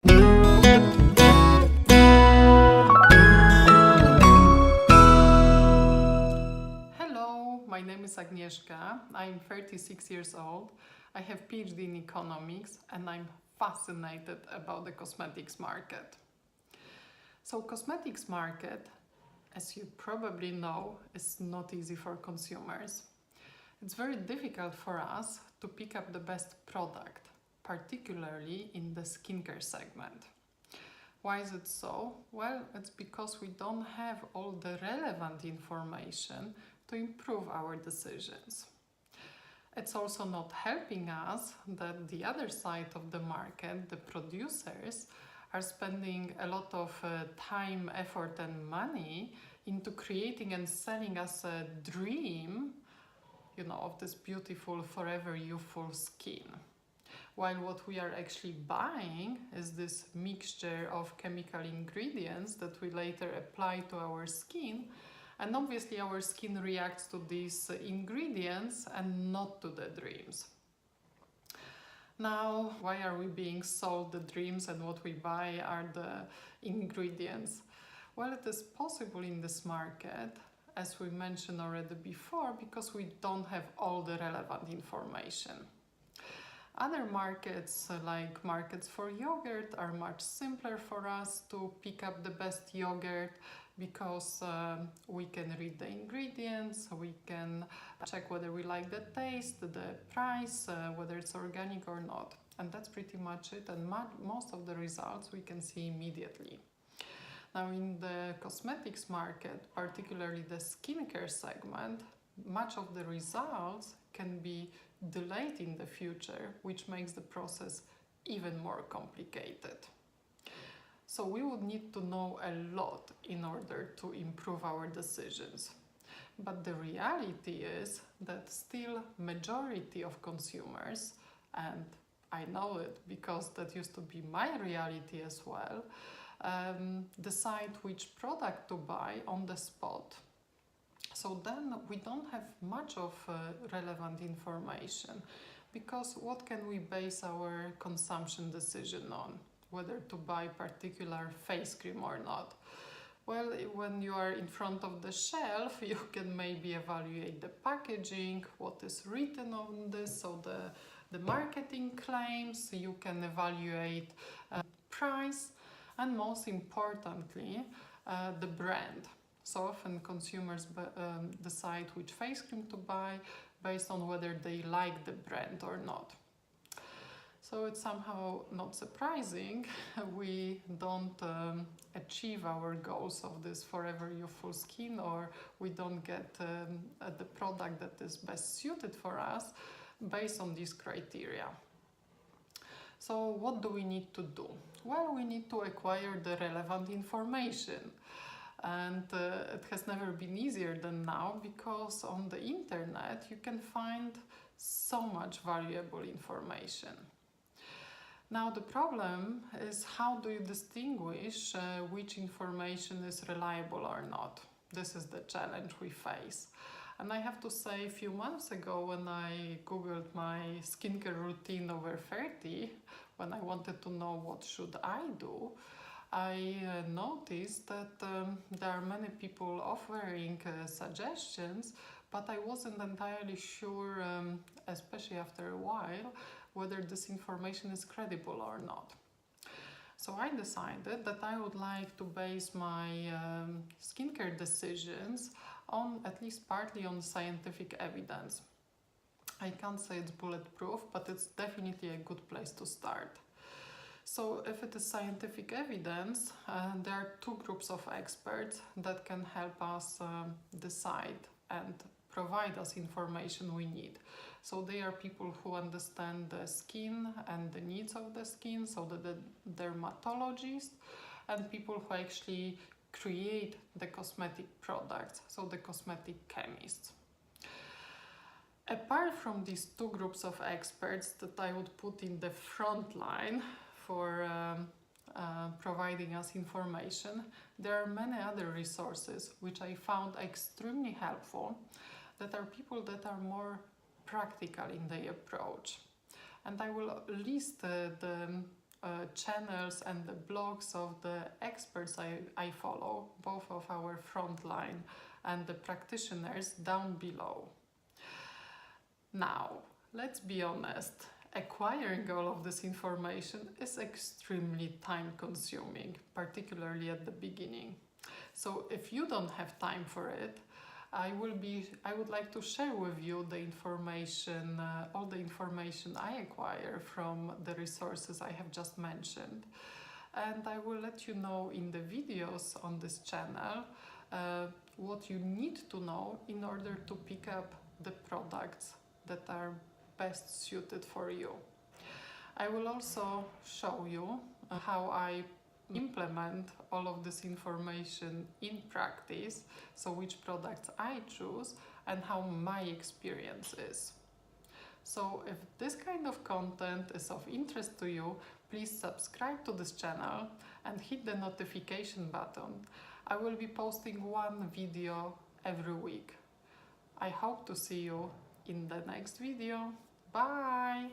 Hello, my name is Agnieszka. I'm 36 years old. I have PhD in economics and I'm fascinated about the cosmetics market. So cosmetics market, as you probably know, is not easy for consumers. It's very difficult for us to pick up the best product, particularly in the skincare segment. Why is it so? Well, it's because we don't have all the relevant information to improve our decisions. It's also not helping us that the other side of the market, the producers, are spending a lot of time, effort, and money into creating and selling us a dream, of this beautiful, forever youthful skin. While what we are actually buying is this mixture of chemical ingredients that we later apply to our skin, and obviously our skin reacts to these ingredients and not to the dreams. Now, why are we being sold the dreams and what we buy are the ingredients? Well, it is possible in this market, as we mentioned already before, because we don't have all the relevant information. Other markets, like markets for yogurt, are much simpler for us to pick up the best yogurt because we can read the ingredients, we can check whether we like the taste, the price, whether it's organic or not. And that's pretty much it, and most of the results we can see immediately. Now in the cosmetics market, particularly the skincare segment, much of the results can be delayed in the future, which makes the process even more complicated. So we would need to know a lot in order to improve our decisions. But the reality is that still majority of consumers, and I know it because that used to be my reality as well, decide which product to buy on the spot. So then we don't have much of relevant information, because what can we base our consumption decision on? Whether to buy particular face cream or not? Well, when you are in front of the shelf, you can maybe evaluate the packaging, what is written on this, so the marketing claims, you can evaluate price, and most importantly, the brand. So often consumers decide which face cream to buy based on whether they like the brand or not. So it's somehow not surprising we don't achieve our goals of this forever youthful skin, or we don't get the product that is best suited for us based on these criteria. So what do we need to do? Well, we need to acquire the relevant information. And it has never been easier than now, because on the internet you can find so much valuable information. Now the problem is, how do you distinguish which information is reliable or not? This is the challenge we face. And I have to say, a few months ago when I googled my skincare routine over 30, when I wanted to know what should I do, I noticed that there are many people offering suggestions, but I wasn't entirely sure, especially after a while, whether this information is credible or not. So I decided that I would like to base my skincare decisions on, at least partly, on scientific evidence. I can't say it's bulletproof, but it's definitely a good place to start. So if it is scientific evidence, there are two groups of experts that can help us decide and provide us information we need. So they are people who understand the skin and the needs of the skin, so the dermatologists, and people who actually create the cosmetic products, so the cosmetic chemists. Apart from these two groups of experts that I would put in the front line for providing us information, there are many other resources which I found extremely helpful, that are people that are more practical in their approach. And I will list the channels and the blogs of the experts I follow, both of our frontline and the practitioners, down below. Now, let's be honest, acquiring all of this information is extremely time consuming, particularly at the beginning. So if you don't have time for it, I would like to share with you the information, all the information I acquire from the resources I have just mentioned. And I will let you know in the videos on this channel what you need to know in order to pick up the products that are best suited for you. I will also show you how I implement all of this information in practice, so which products I choose and how my experience is. So if this kind of content is of interest to you, please subscribe to this channel and hit the notification button. I will be posting one video every week. I hope to see you in the next video. Bye!